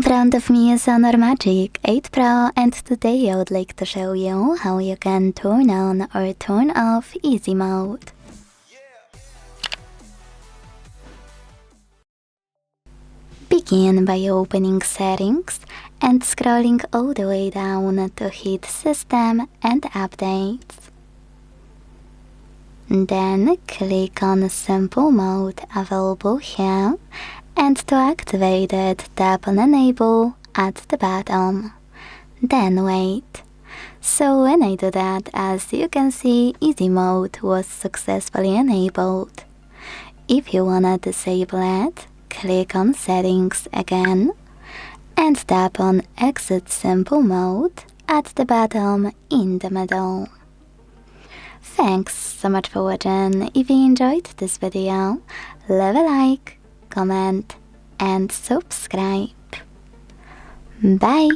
In front of me is HONOR Magic8 Pro, and today I would like to show you how you can turn on or turn off easy mode. Begin by opening Settings and scrolling all the way down to hit System and Updates. Then click on Simple Mode available here, and to activate it, tap on Enable at the bottom. Then wait. So when I do that, as you can see, Easy Mode was successfully enabled. If you wanna disable it, click on Settings again and tap on Exit Simple Mode at the bottom in the middle. Thanks so much for watching. If you enjoyed this video, leave a like, comment and subscribe. Bye!